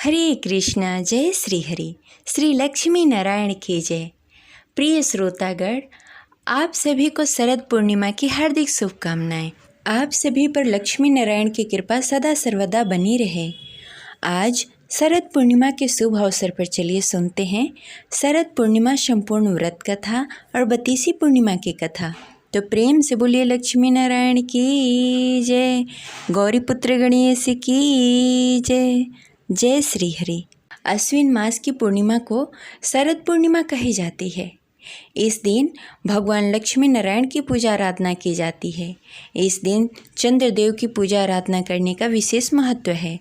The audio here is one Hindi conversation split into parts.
हरे कृष्णा जय श्री हरि। श्री लक्ष्मी नारायण की जय। प्रिय श्रोतागण, आप सभी को शरद पूर्णिमा की हार्दिक शुभकामनाएं। आप सभी पर लक्ष्मी नारायण की कृपा सदा सर्वदा बनी रहे। आज शरद पूर्णिमा के शुभ अवसर पर चलिए सुनते हैं शरद पूर्णिमा संपूर्ण व्रत कथा और बतीसी पूर्णिमा की कथा। तो प्रेम से बोलिए लक्ष्मी नारायण की जय, गौरी पुत्र गणेश की जय। जय श्री हरि। अश्विन मास की पूर्णिमा को शरद पूर्णिमा कही जाती है। इस दिन भगवान लक्ष्मी नारायण की पूजा आराधना की जाती है। इस दिन चंद्रदेव की पूजा आराधना करने का विशेष महत्व है।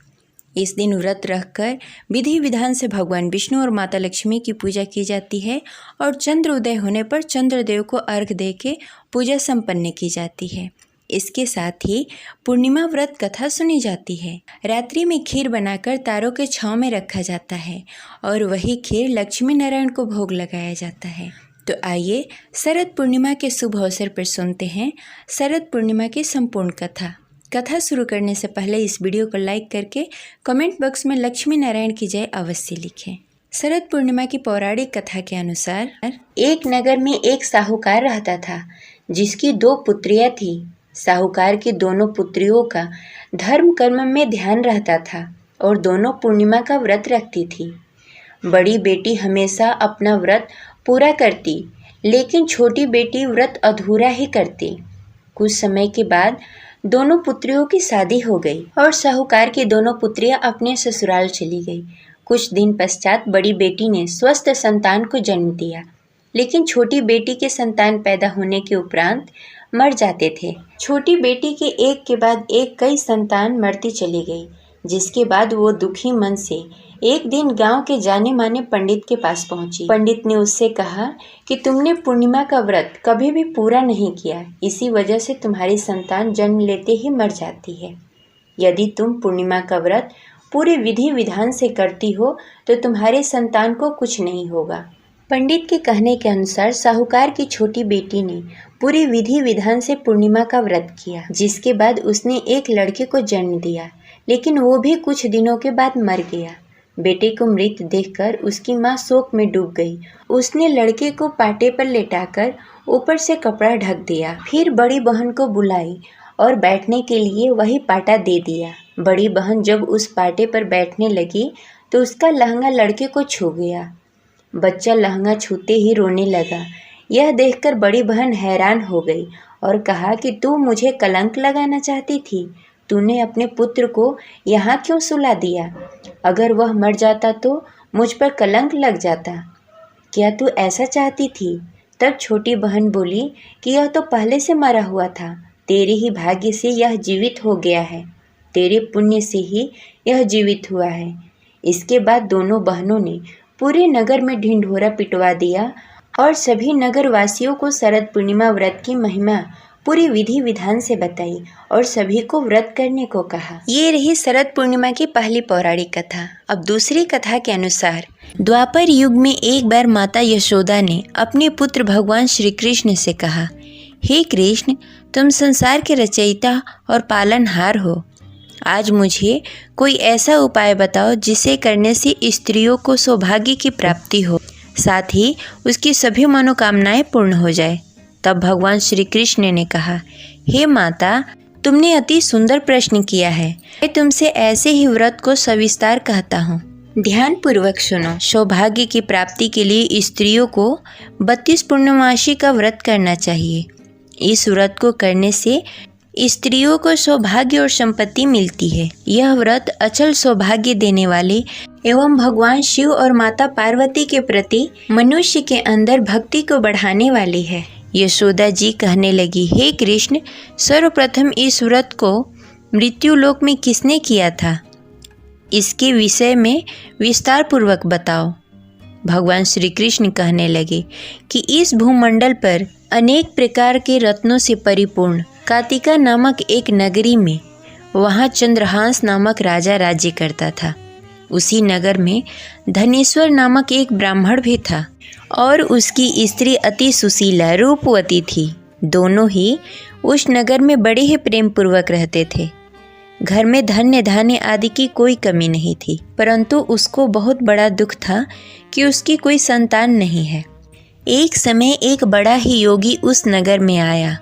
इस दिन व्रत रखकर विधि विधान से भगवान विष्णु और माता लक्ष्मी की पूजा की जाती है और चंद्र उदय होने पर चंद्रदेव को अर्घ देके पूजा संपन्न की जाती है। इसके साथ ही पूर्णिमा व्रत कथा सुनी जाती है। रात्रि में खीर बनाकर तारों के छांव में रखा जाता है और वही खीर लक्ष्मी नारायण को भोग लगाया जाता है। तो आइए शरद पूर्णिमा के शुभ अवसर पर सुनते हैं शरद पूर्णिमा की संपूर्ण कथा। कथा शुरू करने से पहले इस वीडियो को लाइक करके कमेंट बॉक्स में लक्ष्मी नारायण की जय अवश्य लिखें। शरद पूर्णिमा की पौराणिक कथा के अनुसार एक नगर में एक साहूकार रहता था जिसकी 2 पुत्रियां थीं। साहूकार की दोनों पुत्रियों का धर्म कर्म में ध्यान रहता था और दोनों पूर्णिमा का व्रत रखती थी। बड़ी बेटी हमेशा अपना व्रत पूरा करती, लेकिन छोटी बेटी व्रत अधूरा ही करती। कुछ समय के बाद दोनों पुत्रियों की शादी हो गई और साहूकार की दोनों पुत्रियां अपने ससुराल चली गई। कुछ दिन पश्चात बड़ी बेटी ने स्वस्थ संतान को जन्म दिया, लेकिन छोटी बेटी के संतान पैदा होने के उपरांत मर जाते थे। छोटी बेटी के एक के बाद एक कई संतान मरती चली गई, जिसके बाद वो दुखी मन से एक दिन गांव के जाने माने पंडित के पास पहुंची। पंडित ने उससे कहा कि तुमने पूर्णिमा का व्रत कभी भी पूरा नहीं किया, इसी वजह से तुम्हारी संतान जन्म लेते ही मर जाती है। यदि तुम पूर्णिमा का व्रत पूरे विधि विधान से करती हो तो तुम्हारे संतान को कुछ नहीं होगा। पंडित के कहने के अनुसार साहूकार की छोटी बेटी ने पूरी विधि विधान से पूर्णिमा का व्रत किया, जिसके बाद उसने एक लड़के को जन्म दिया, लेकिन वो भी कुछ दिनों के बाद मर गया। बेटे को मृत देखकर उसकी माँ शोक में डूब गई। उसने लड़के को पाटे पर लेटाकर ऊपर से कपड़ा ढक दिया। फिर बड़ी बहन को बुलाई और बैठने के लिए वही पाटा दे दिया। बड़ी बहन जब उस पाटे पर बैठने लगी तो उसका लहंगा लड़के को छू गया। बच्चा लहंगा छूते ही रोने लगा। यह देखकर बड़ी बहन हैरान हो गई और कहा कि तू मुझे कलंक लगाना चाहती थी। तूने अपने पुत्र को यहाँ क्यों सुला दिया? अगर वह मर जाता तो मुझ पर कलंक लग जाता। क्या तू ऐसा चाहती थी? तब छोटी बहन बोली कि यह तो पहले से मरा हुआ था। तेरे ही भाग्य से यह जीवित हो गया है। तेरे पुण्य से ही यह जीवित हुआ है। इसके बाद दोनों बहनों ने पूरे नगर में ढिंढोरा पिटवा दिया और सभी नगर वासियों को शरद पूर्णिमा व्रत की महिमा पूरी विधि विधान से बताई और सभी को व्रत करने को कहा। ये रही शरद पूर्णिमा की पहली पौराणिक कथा। अब दूसरी कथा के अनुसार द्वापर युग में एक बार माता यशोदा ने अपने पुत्र भगवान श्री कृष्ण से कहा, हे कृष्ण, तुम संसार के रचयिता और पालनहार हो। आज मुझे कोई ऐसा उपाय बताओ जिसे करने से स्त्रियों को सौभाग्य की प्राप्ति हो, साथ ही उसकी सभी मनोकामनाएं पूर्ण हो जाए। तब भगवान श्री कृष्ण ने कहा, हे माता, तुमने अति सुंदर प्रश्न किया है। मैं तुमसे ऐसे ही व्रत को सविस्तार कहता हूँ। ध्यान पूर्वक सुनो। सौभाग्य की प्राप्ति के लिए स्त्रियों को 32 पूर्णमासी का व्रत करना चाहिए। इस व्रत को करने से स्त्रियों को सौभाग्य और संपत्ति मिलती है। यह व्रत अचल सौभाग्य देने वाले एवं भगवान शिव और माता पार्वती के प्रति मनुष्य के अंदर भक्ति को बढ़ाने वाली है। यशोदा जी कहने लगी, हे कृष्ण, सर्वप्रथम इस व्रत को मृत्युलोक में किसने किया था? इसके विषय में विस्तार पूर्वक बताओ। भगवान श्री कृष्ण कहने लगे कि इस भूमंडल पर अनेक प्रकार के रत्नों से परिपूर्ण कातिका नामक एक नगरी में वहाँ चंद्रहांस नामक राजा राज्य करता था। उसी नगर में धनेश्वर नामक एक ब्राह्मण भी था और उसकी स्त्री अति सुशीला रूपवती थी। दोनों ही उस नगर में बड़े ही प्रेम पूर्वक रहते थे। घर में धन्य धान्य आदि की कोई कमी नहीं थी, परंतु उसको बहुत बड़ा दुख था कि उसकी कोई संतान नहीं है। एक समय एक बड़ा ही योगी उस नगर में आया।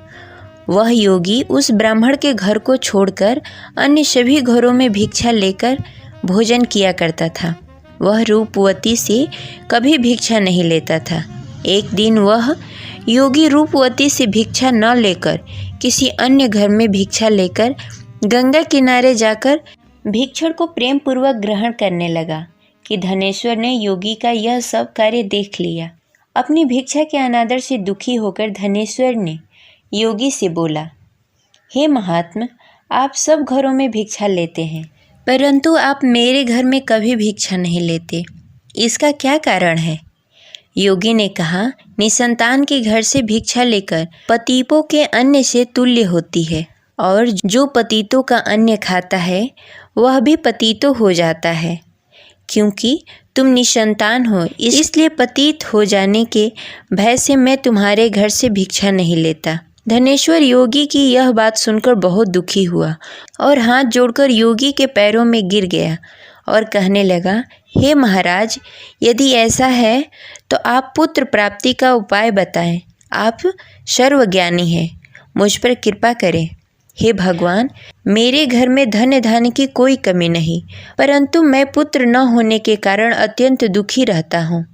वह योगी उस ब्राह्मण के घर को छोड़कर अन्य सभी घरों में भिक्षा लेकर भोजन किया करता था। वह रूपवती से कभी भिक्षा नहीं लेता था। एक दिन वह योगी रूपवती से भिक्षा न लेकर किसी अन्य घर में भिक्षा लेकर गंगा किनारे जाकर भिक्षुक को प्रेम पूर्वक ग्रहण करने लगा कि धनेश्वर ने योगी का यह सब कार्य देख लिया। अपनी भिक्षा के अनादर से दुखी होकर धनेश्वर ने योगी से बोला, हे महात्मा, आप सब घरों में भिक्षा लेते हैं, परंतु आप मेरे घर में कभी भिक्षा नहीं लेते, इसका क्या कारण है? योगी ने कहा, निसंतान के घर से भिक्षा लेकर पतितों के अन्न से तुल्य होती है, और जो पतितों का अन्न खाता है वह भी पतित हो जाता है। क्योंकि तुम निसंतान हो, इसलिए पतित हो जाने के भय से मैं तुम्हारे घर से भिक्षा नहीं लेता। धनेश्वर योगी की यह बात सुनकर बहुत दुखी हुआ और हाथ जोड़कर योगी के पैरों में गिर गया और कहने लगा, हे महाराज, यदि ऐसा है तो आप पुत्र प्राप्ति का उपाय बताएं। आप सर्वज्ञानी हैं, मुझ पर कृपा करें। हे भगवान, मेरे घर में धन धान्य की कोई कमी नहीं, परंतु मैं पुत्र न होने के कारण अत्यंत दुखी रहता हूँ।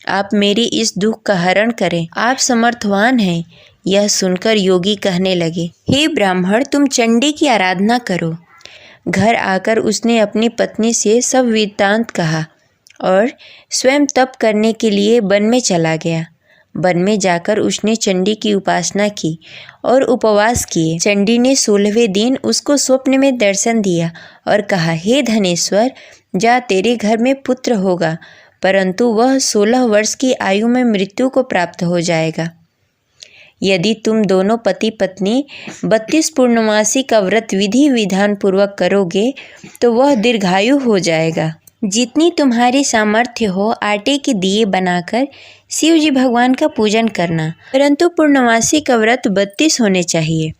आप मेरी इस दुख का हरण करें, आप समर्थवान हैं। यह सुनकर योगी कहने लगे, हे ब्राह्मण, तुम चंडी की आराधना करो। घर आकर उसने अपनी पत्नी से सब वृत्तांत कहा और स्वयं तप करने के लिए वन में चला गया। वन में जाकर उसने चंडी की उपासना की और उपवास किए। चंडी ने 16वें दिन उसको स्वप्न में दर्शन दिया और कहा, हे धनेश्वर, जा, तेरे घर में पुत्र होगा, परंतु वह 16 वर्ष की आयु में मृत्यु को प्राप्त हो जाएगा। यदि तुम दोनों पति पत्नी 32 पूर्णमासी का व्रत विधि विधान पूर्वक करोगे तो वह दीर्घायु हो जाएगा। जितनी तुम्हारी सामर्थ्य हो आटे के दिए बनाकर शिव जी भगवान का पूजन करना, परंतु पूर्णमासी का व्रत 32 होने चाहिए।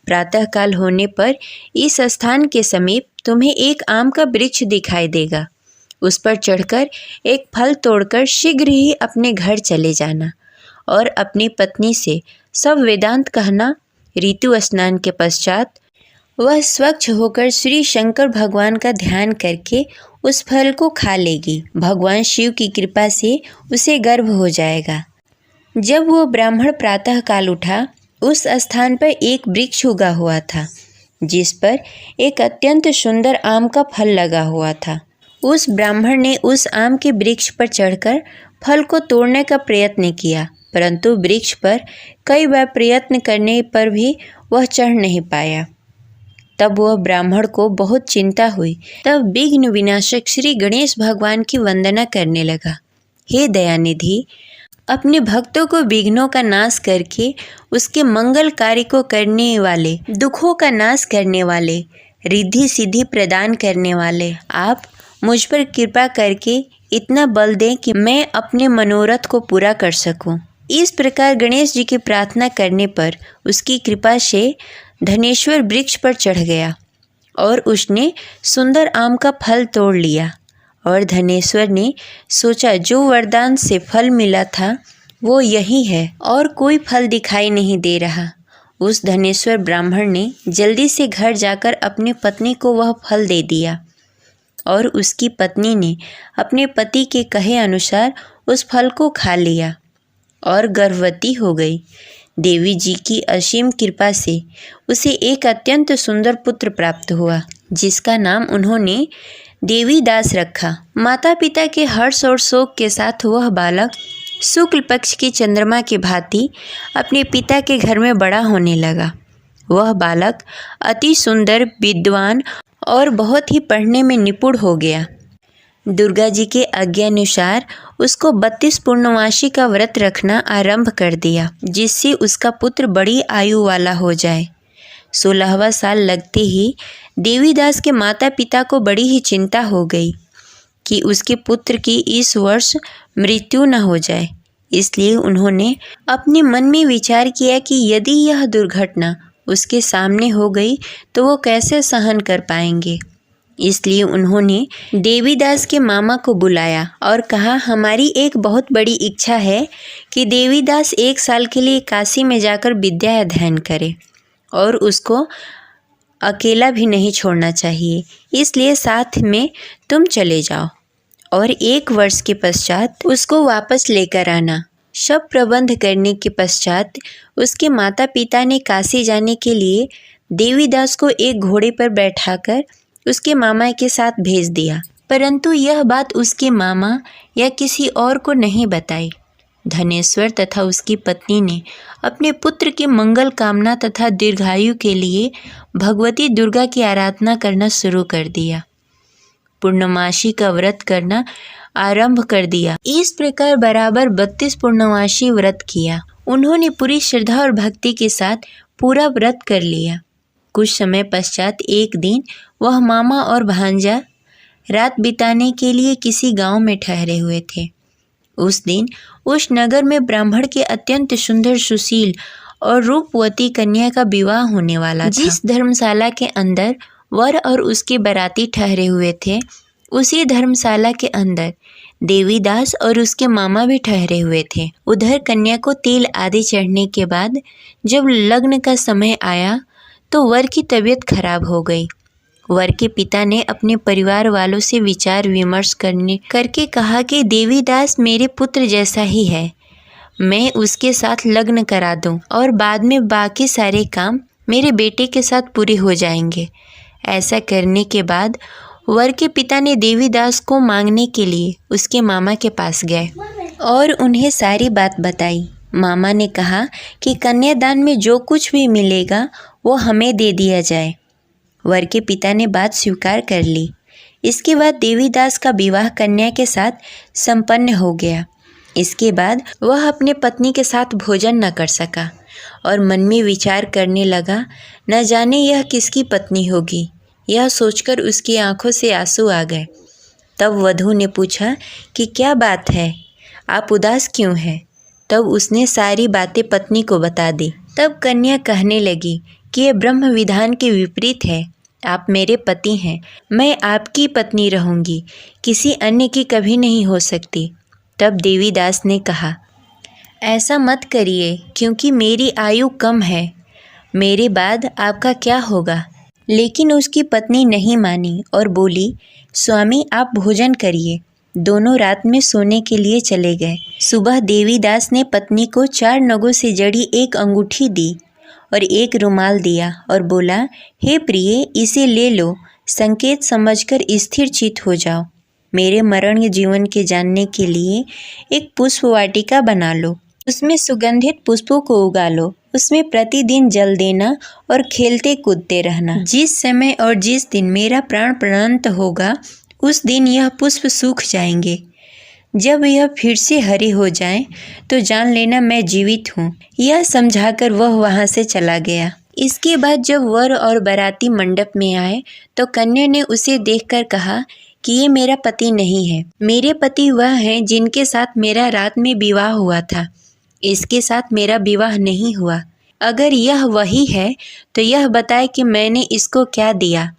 प्रातःकाल होने पर इस स्थान के समीप तुम्हें एक आम का वृक्ष दिखाई देगा। उस पर चढ़कर एक फल तोड़कर शीघ्र ही अपने घर चले जाना और अपनी पत्नी से सब वेदांत कहना। ऋतु स्नान के पश्चात वह स्वच्छ होकर श्री शंकर भगवान का ध्यान करके उस फल को खा लेगी। भगवान शिव की कृपा से उसे गर्भ हो जाएगा। जब वो ब्राह्मण प्रातः काल उठा, उस स्थान पर एक वृक्ष उगा हुआ था जिस पर एक अत्यंत सुंदर आम का फल लगा हुआ था। उस ब्राह्मण ने उस आम के वृक्ष पर चढ़कर फल को तोड़ने का प्रयत्न किया, परंतु वृक्ष पर कई बार प्रयत्न करने पर भी वह चढ़ नहीं पाया। तब वह ब्राह्मण को बहुत चिंता हुई। तब विघ्न विनाशक श्री गणेश भगवान की वंदना करने लगा। हे दयानिधि, अपने भक्तों को विघ्नों का नाश करके उसके मंगल कार्य को करने वाले, दुखों का नाश करने वाले, रिद्धि सिद्धि प्रदान करने वाले, आप मुझ पर कृपा करके इतना बल दें कि मैं अपने मनोरथ को पूरा कर सकूं। इस प्रकार गणेश जी की प्रार्थना करने पर उसकी कृपा से धनेश्वर वृक्ष पर चढ़ गया और उसने सुंदर आम का फल तोड़ लिया। और धनेश्वर ने सोचा, जो वरदान से फल मिला था वो यही है और कोई फल दिखाई नहीं दे रहा। उस धनेश्वर ब्राह्मण ने जल्दी से घर जाकर अपनी पत्नी को वह फल दे दिया और उसकी पत्नी ने अपने पति के कहे अनुसार उस फल को खा लिया और गर्भवती हो गई। देवी जी की असीम कृपा से उसे एक अत्यंत सुंदर पुत्र प्राप्त हुआ, जिसका नाम उन्होंने देवीदास रखा। माता पिता के हर्ष और शोक के साथ वह बालक शुक्ल पक्ष की चंद्रमा की भांति अपने पिता के घर में बड़ा होने लगा। वह बालक अति सुंदर, विद्वान और बहुत ही पढ़ने में निपुण हो गया। दुर्गा जी के आज्ञानुसार उसको 32 पूर्णमासी का व्रत रखना आरंभ कर दिया, जिससे उसका पुत्र बड़ी आयु वाला हो जाए। 16वां साल लगते ही देवीदास के माता पिता को बड़ी ही चिंता हो गई कि उसके पुत्र की इस वर्ष मृत्यु न हो जाए। इसलिए उन्होंने अपने मन में विचार किया कि यदि यह दुर्घटना उसके सामने हो गई तो वो कैसे सहन कर पाएंगे। इसलिए उन्होंने देवीदास के मामा को बुलाया और कहा, हमारी एक बहुत बड़ी इच्छा है कि देवीदास 1 साल के लिए काशी में जाकर विद्या अध्ययन करे और उसको अकेला भी नहीं छोड़ना चाहिए, इसलिए साथ में तुम चले जाओ और 1 वर्ष के पश्चात उसको वापस लेकर आना। सब प्रबंध करने के पश्चात उसके माता पिता ने काशी जाने के लिए देवीदास को एक घोड़े पर बैठाकर उसके मामा के साथ भेज दिया, परंतु यह बात उसके मामा या किसी और को नहीं बताई। धनेश्वर तथा उसकी पत्नी ने अपने पुत्र के मंगल कामना तथा दीर्घायु के लिए भगवती दुर्गा की आराधना करना शुरू कर दिया। पूर्णमासी का व्रत करना आरंभ कर दिया। इस प्रकार बराबर 32 पूर्णमासी व्रत किया। उन्होंने पूरी श्रद्धा और भक्ति के साथ पूरा व्रत कर लिया। कुछ समय पश्चात एक दिन वह मामा और भांजा रात बिताने के लिए किसी गांव में ठहरे हुए थे। उस दिन उस नगर में ब्राह्मण के अत्यंत सुंदर, सुशील और रूपवती कन्या का विवाह होने वाला था। जिस धर्मशाला के अंदर वर और उसके बाराती ठहरे हुए थे, उसी धर्मशाला के अंदर देवीदास और उसके मामा भी ठहरे हुए थे। उधर कन्या को तेल आदि चढ़ने के बाद जब लग्न का समय आया तो वर की तबीयत खराब हो गई। वर के पिता ने अपने परिवार वालों से विचार विमर्श करके कहा कि देवीदास मेरे पुत्र जैसा ही है, मैं उसके साथ लग्न करा दूं और बाद में बाकी सारे काम मेरे बेटे के साथ पूरे हो जाएंगे। ऐसा करने के बाद वर के पिता ने देवीदास को मांगने के लिए उसके मामा के पास गए और उन्हें सारी बात बताई। मामा ने कहा कि कन्यादान में जो कुछ भी मिलेगा वो हमें दे दिया जाए। वर के पिता ने बात स्वीकार कर ली। इसके बाद देवीदास का विवाह कन्या के साथ संपन्न हो गया। इसके बाद वह अपने पत्नी के साथ भोजन न कर सका और मन में विचार करने लगा, न जाने यह किसकी पत्नी होगी। यह सोचकर उसकी आंखों से आंसू आ गए। तब वधू ने पूछा कि क्या बात है, आप उदास क्यों हैं? तब उसने सारी बातें पत्नी को बता दी। तब कन्या कहने लगी कि यह ब्रह्म विधान के विपरीत है। आप मेरे पति हैं, मैं आपकी पत्नी रहूंगी, किसी अन्य की कभी नहीं हो सकती। तब देवीदास ने कहा, ऐसा मत करिए, क्योंकि मेरी आयु कम है, मेरे बाद आपका क्या होगा। लेकिन उसकी पत्नी नहीं मानी और बोली, स्वामी आप भोजन करिए। दोनों रात में सोने के लिए चले गए। सुबह देवीदास ने पत्नी को 4 नगों से जड़ी एक अंगूठी दी और एक रुमाल दिया और बोला, हे प्रिय, इसे ले लो, संकेत समझकर स्थिर चित्त हो जाओ। मेरे मरण जीवन के जानने के लिए एक पुष्प वाटिका बना लो, उसमें सुगंधित पुष्पों को उगा लो, उसमें प्रतिदिन जल देना और खेलते कूदते रहना। जिस समय और जिस दिन मेरा प्राण प्राणांत होगा, उस दिन यह पुष्प सूख जाएंगे। जब यह फिर से हरे हो जाएं, तो जान लेना मैं जीवित हूँ। यह समझाकर वह वहाँ से चला गया। इसके बाद जब वर और बाराती मंडप में आए तो कन्या ने उसे देखकर कहा कि ये मेरा पति नहीं है। मेरे पति वह हैं जिनके साथ मेरा रात में विवाह हुआ था। इसके साथ मेरा विवाह नहीं हुआ। अगर यह वही है तो यह बताए कि मैंने इसको क्या दिया।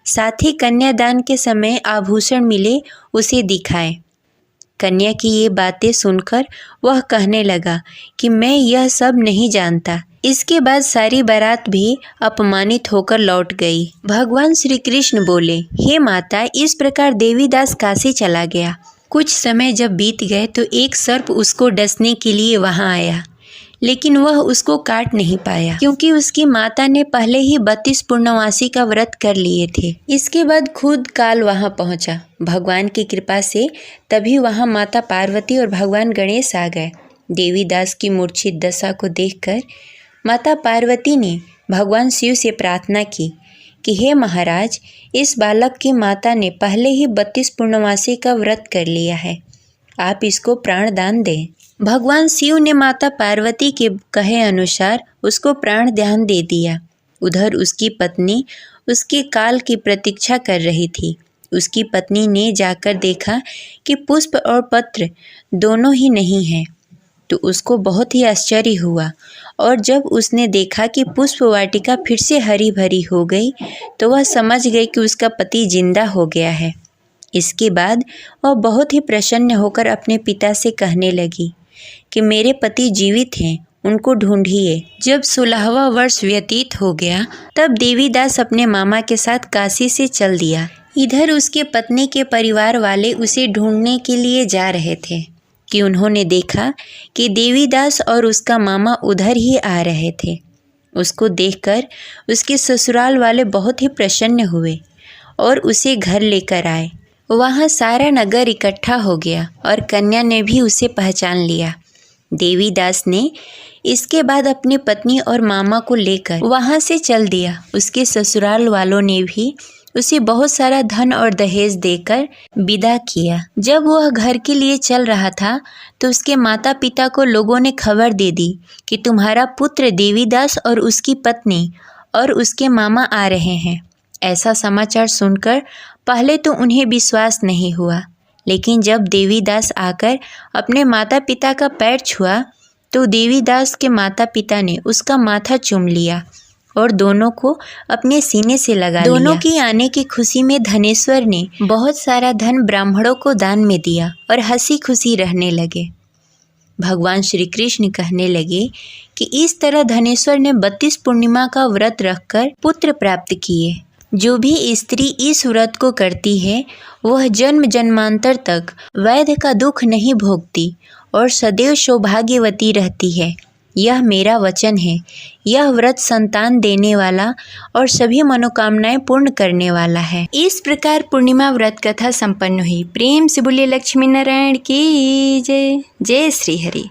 साथ ही कन्यादान के समय आभूषण मिले उसे दिखाए। कन्या की ये बातें सुनकर वह कहने लगा कि मैं यह सब नहीं जानता। इसके बाद सारी बारात भी अपमानित होकर लौट गई। भगवान श्री कृष्ण बोले, हे माता, इस प्रकार देवीदास काशी चला गया। कुछ समय जब बीत गए तो एक सर्प उसको डसने के लिए वहां आया, लेकिन वह उसको काट नहीं पाया, क्योंकि उसकी माता ने पहले ही 32 पूर्णमासी का व्रत कर लिए थे। इसके बाद खुद काल वहां पहुंचा। भगवान की कृपा से तभी वहां माता पार्वती और भगवान गणेश आ गए। देवीदास की मूर्छित दशा को देखकर माता पार्वती ने भगवान शिव से प्रार्थना की कि हे महाराज, इस बालक की माता ने पहले ही 32 पूर्णमासी का व्रत कर लिया है, आप इसको प्राण दान दें। भगवान शिव ने माता पार्वती के कहे अनुसार उसको प्राण दान दे दिया। उधर उसकी पत्नी उसके काल की प्रतीक्षा कर रही थी। उसकी पत्नी ने जाकर देखा कि पुष्प और पत्र दोनों ही नहीं हैं, तो उसको बहुत ही आश्चर्य हुआ और जब उसने देखा कि पुष्प वाटिका फिर से हरी भरी हो गई तो वह समझ गई कि उसका पति जिंदा हो गया है। इसके बाद वह बहुत ही प्रसन्न होकर अपने पिता से कहने लगी कि मेरे पति जीवित हैं, उनको ढूंढिए। जब 16वां वर्ष व्यतीत हो गया तब देवीदास अपने मामा के साथ काशी से चल दिया। इधर उसके पत्नी के परिवार वाले उसे ढूंढने के लिए जा रहे थे कि उन्होंने देखा कि देवीदास और उसका मामा उधर ही आ रहे थे। उसको देखकर उसके ससुराल वाले बहुत ही प्रसन्न हुए और उसे घर लेकर आए। वहाँ सारा नगर इकट्ठा हो गया और कन्या ने भी उसे पहचान लिया। देवीदास ने इसके बाद अपनी पत्नी और मामा को लेकर वहाँ से चल दिया। उसके ससुराल वालों ने भी उसे बहुत सारा धन और दहेज देकर विदा किया। जब वह घर के लिए चल रहा था तो उसके माता पिता को लोगों ने खबर दे दी कि तुम्हारा पुत्र देवीदास और उसकी पत्नी और उसके मामा आ रहे हैं। ऐसा समाचार सुनकर पहले तो उन्हें विश्वास नहीं हुआ, लेकिन जब देवीदास आकर अपने माता पिता का पैर छुआ तो देवीदास के माता पिता ने उसका माथा चूम लिया और दोनों को अपने सीने से लगा लिया। दोनों की आने की खुशी में धनेश्वर ने बहुत सारा धन ब्राह्मणों को दान में दिया और हंसी खुशी रहने लगे। भगवान श्री कृष्ण कहने लगे कि इस तरह धनेश्वर ने 32 पूर्णिमा का व्रत रखकर पुत्र प्राप्त किए। जो भी स्त्री इस व्रत को करती है वह जन्म जन्मांतर तक वैध का दुख नहीं भोगती और सदैव सौभाग्यवती रहती है। यह मेरा वचन है। यह व्रत संतान देने वाला और सभी मनोकामनाएं पूर्ण करने वाला है। इस प्रकार पूर्णिमा व्रत कथा संपन्न हुई। प्रेम से बोलिए लक्ष्मी नारायण की जय। जय श्री हरि।